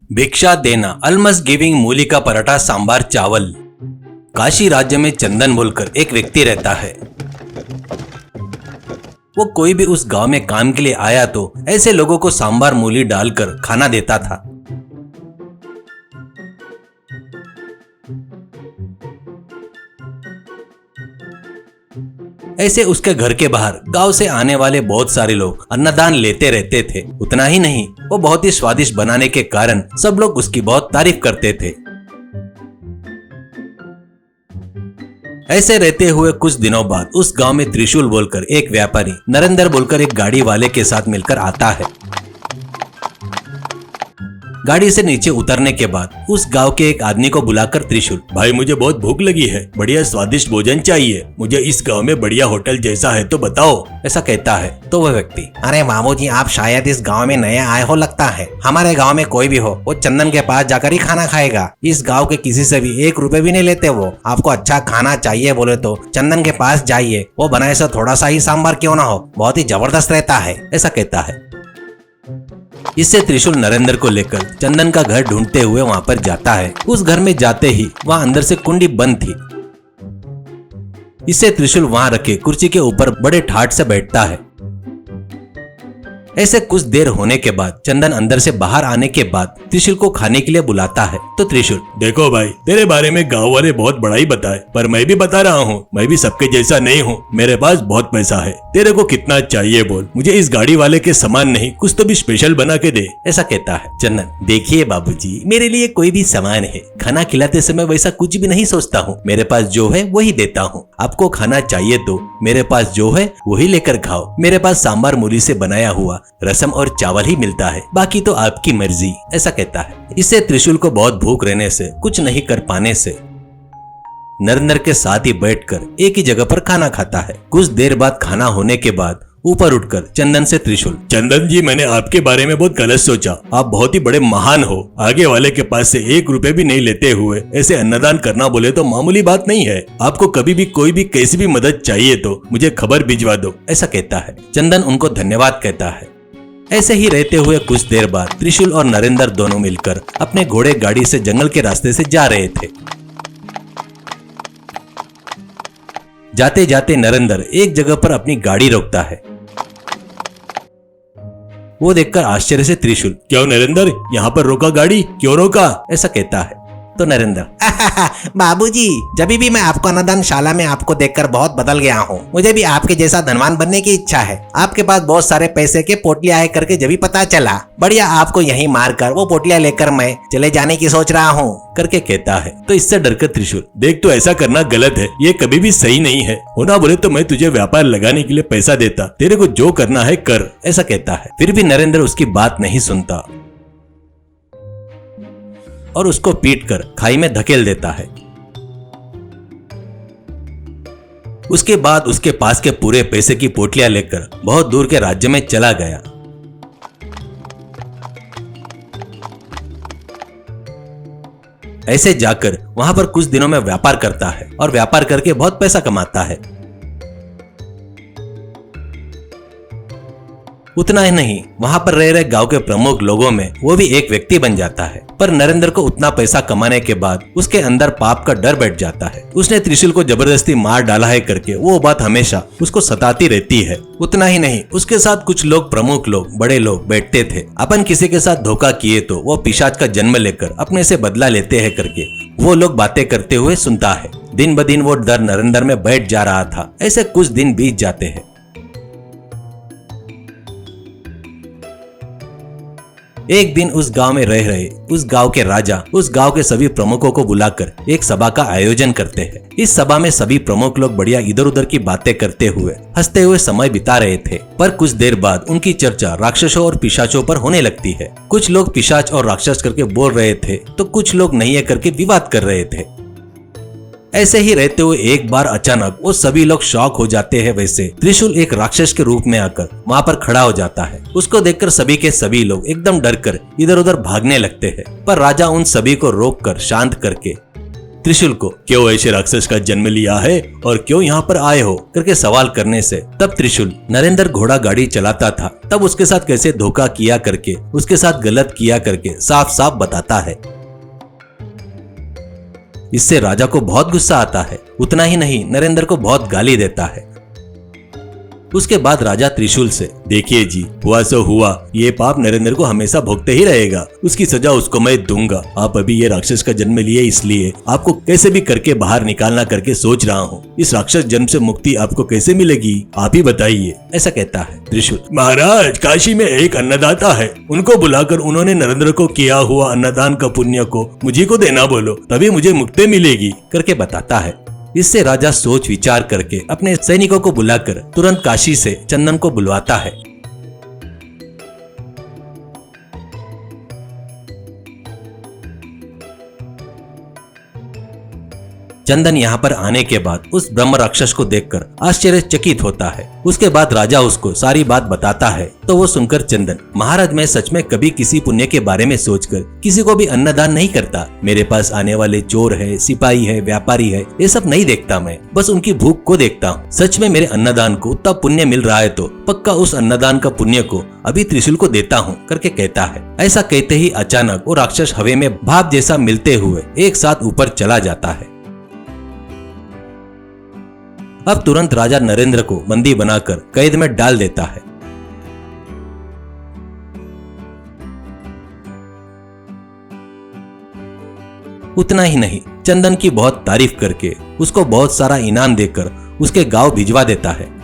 भिक्षा देना, अलमस गिविंग मूली का पराठा सांबार चावल। काशी राज्य में चंदन बोलकर एक व्यक्ति रहता है। वो कोई भी उस गांव में काम के लिए आया तो ऐसे लोगों को सांबार मूली डालकर खाना देता था। ऐसे उसके घर के बाहर गांव से आने वाले बहुत सारे लोग अन्नदान लेते रहते थे। उतना ही नहीं, वो बहुत ही स्वादिष्ट बनाने के कारण सब लोग उसकी बहुत तारीफ करते थे। ऐसे रहते हुए कुछ दिनों बाद उस गांव में त्रिशूल बोलकर एक व्यापारी नरेंद्र बोलकर एक गाड़ी वाले के साथ मिलकर आता है। गाड़ी से नीचे उतरने के बाद उस गांव के एक आदमी को बुलाकर त्रिशूल, भाई मुझे बहुत भूख लगी है, बढ़िया स्वादिष्ट भोजन चाहिए, मुझे इस गांव में बढ़िया होटल जैसा है तो बताओ, ऐसा कहता है। तो वह व्यक्ति, अरे बाबूजी, आप शायद इस गांव में नए आए हो लगता है। हमारे गांव में कोई भी हो वो चंदन के पास जाकर ही खाना खाएगा। इस गांव के किसी से भी 1 रुपए भी नहीं लेते वो। आपको अच्छा खाना चाहिए बोले तो चंदन के पास जाइए, वो बनाए से थोड़ा सा ही सांभर क्यों ना हो, बहुत ही जबरदस्त रहता है, ऐसा कहता है। इससे त्रिशूल नरेंद्र को लेकर चंदन का घर ढूंढते हुए वहां पर जाता है। उस घर में जाते ही वहां अंदर से कुंडी बंद थी। इससे त्रिशूल वहां रखे कुर्सी के ऊपर बड़े ठाट से बैठता है। ऐसे कुछ देर होने के बाद चंदन अंदर से बाहर आने के बाद त्रिशूल को खाने के लिए बुलाता है। तो त्रिशूल, देखो भाई, तेरे बारे में गांव वाले बहुत बड़ा ही बताए, पर मैं भी बता रहा हूँ, मैं भी सबके जैसा नहीं हूँ। मेरे पास बहुत पैसा है, तेरे को कितना चाहिए बोल, मुझे इस गाड़ी वाले के सामान नहीं, कुछ तो भी स्पेशल बना के दे, ऐसा कहता है। चंदन, देखिए बाबूजी, मेरे लिए कोई भी सामान है, खाना खिलाते समय वैसा कुछ भी नहीं सोचता हूँ। मेरे पास जो है वही देता हूँ। आपको खाना चाहिए तो मेरे पास जो है वही लेकर खाओ। मेरे पास सांबार मूली से बनाया हुआ रसम और चावल ही मिलता है, बाकी तो आपकी मर्जी, ऐसा कहता है। इससे त्रिशूल को बहुत भूख रहने से कुछ नहीं कर पाने से नरेंद्र के साथ ही बैठकर एक ही जगह पर खाना खाता है। कुछ देर बाद खाना होने के बाद ऊपर उठकर चंदन से त्रिशूल, चंदन जी, मैंने आपके बारे में बहुत गलत सोचा। आप बहुत ही बड़े महान हो। आगे वाले के पास से 1 रुपए भी नहीं लेते हुए ऐसे अन्नदान करना बोले तो मामूली बात नहीं है। आपको कभी भी कोई भी कैसी भी मदद चाहिए तो मुझे खबर भिजवा दो, ऐसा कहता है। चंदन उनको धन्यवाद कहता है। ऐसे ही रहते हुए कुछ देर बाद त्रिशूल और नरेंद्र दोनों मिलकर अपने घोड़े गाड़ी से जंगल के रास्ते से जा रहे थे। जाते जाते नरेंद्र एक जगह पर अपनी गाड़ी रोकता है। वो देखकर आश्चर्य से त्रिशूल, क्यों नरेंद्र, यहाँ पर रोका गाड़ी, क्यों रोका, ऐसा कहता है। तो नरेंद्र, बाबूजी, जब भी मैं आपको अन्नदान शाला में आपको देखकर बहुत बदल गया हूँ। मुझे भी आपके जैसा धनवान बनने की इच्छा है। आपके पास बहुत सारे पैसे के पोटलियां आए करके जब भी पता चला, बढ़िया आपको यहीं मारकर वो पोटलियां लेकर मैं चले जाने की सोच रहा हूँ, करके कहता है। तो इससे डरकर त्रिशूल, देख तो ऐसा करना गलत है, ये कभी भी सही नहीं है। होना बोले तो मैं तुझे व्यापार लगाने के लिए पैसा देता, तेरे को जो करना है कर, ऐसा कहता है। फिर भी नरेंद्र उसकी बात नहीं सुनता और उसको पीटकर खाई में धकेल देता है। उसके बाद उसके पास के पूरे पैसे की पोटलियां लेकर बहुत दूर के राज्य में चला गया। ऐसे जाकर वहां पर कुछ दिनों में व्यापार करता है और व्यापार करके बहुत पैसा कमाता है। उतना ही नहीं, वहां पर रह रहे गांव के प्रमुख लोगों में वो भी एक व्यक्ति बन जाता है। पर नरेंद्र को उतना पैसा कमाने के बाद उसके अंदर पाप का डर बैठ जाता है। उसने त्रिशूल को जबरदस्ती मार डाला है करके वो बात हमेशा उसको सताती रहती है। उतना ही नहीं, उसके साथ कुछ लोग, प्रमुख लोग, बड़े लोग बैठते थे। अपन किसी के साथ धोखा किए तो वो पिशाच का जन्म लेकर अपने से बदला लेते हैं करके वो लोग बातें करते हुए सुनता है। दिन ब दिन वो डर नरेंद्र में बैठ जा रहा था। ऐसे कुछ दिन बीत जाते हैं। एक दिन उस गांव में रह रहे उस गांव के राजा उस गांव के सभी प्रमुखों को बुलाकर एक सभा का आयोजन करते हैं। इस सभा में सभी प्रमुख लोग बढ़िया इधर उधर की बातें करते हुए हंसते हुए समय बिता रहे थे। पर कुछ देर बाद उनकी चर्चा राक्षसों और पिशाचों पर होने लगती है। कुछ लोग पिशाच और राक्षस करके बोल रहे थे तो कुछ लोग नहीं है करके विवाद कर रहे थे। ऐसे ही रहते हुए एक बार अचानक वो सभी लोग शॉक हो जाते हैं। वैसे त्रिशूल एक राक्षस के रूप में आकर वहां पर खड़ा हो जाता है। उसको देखकर सभी के सभी लोग एकदम डरकर इधर उधर भागने लगते हैं। पर राजा उन सभी को रोककर शांत करके त्रिशूल को क्यों ऐसे राक्षस का जन्म लिया है और क्यों यहाँ पर आए हो करके सवाल करने से तब त्रिशूल नरेंद्र घोड़ा गाड़ी चलाता था तब उसके साथ कैसे धोखा किया करके उसके साथ गलत किया करके साफ साफ बताता है। इससे राजा को बहुत गुस्सा आता है। उतना ही नहीं नरेंद्र को बहुत गाली देता है। उसके बाद राजा त्रिशूल से, देखिए जी, हुआ सो हुआ, ये पाप नरेंद्र को हमेशा भोगते ही रहेगा, उसकी सजा उसको मैं दूंगा। आप अभी ये राक्षस का जन्म लिए इसलिए आपको कैसे भी करके बाहर निकालना करके सोच रहा हूँ। इस राक्षस जन्म से मुक्ति आपको कैसे मिलेगी आप ही बताइए, ऐसा कहता है त्रिशूल। महाराज, काशी में एक अन्नदाता है, उनको बुलाकर उन्होंने नरेंद्र को किया हुआ अन्नदान का पुण्य को मुझे को देना बोलो, तभी मुझे मुक्ति मिलेगी करके बताता है। इससे राजा सोच विचार करके अपने सैनिकों को बुलाकर तुरंत काशी से चंदन को बुलवाता है। चंदन यहाँ पर आने के बाद उस ब्रह्म राक्षस को देखकर आश्चर्यचकित होता है। उसके बाद राजा उसको सारी बात बताता है तो वो सुनकर चंदन, महाराज, मैं सच में कभी किसी पुण्य के बारे में सोचकर किसी को भी अन्नदान नहीं करता। मेरे पास आने वाले चोर है, सिपाही है, व्यापारी है, ये सब नहीं देखता, मैं बस उनकी भूख को देखता हूँ। सच में मेरे अन्नदान को उतना पुण्य मिल रहा है तो पक्का उस अन्नदान का पुण्य को अभी त्रिशूल को देता हूँ करके कहता है। ऐसा कहते ही अचानक वो राक्षस हवा में भाप जैसा मिलते हुए एक साथ ऊपर चला जाता है। अब तुरंत राजा नरेंद्र को बंदी बनाकर कैद में डाल देता है। उतना ही नहीं, चंदन की बहुत तारीफ करके उसको बहुत सारा इनाम देकर उसके गांव भिजवा देता है।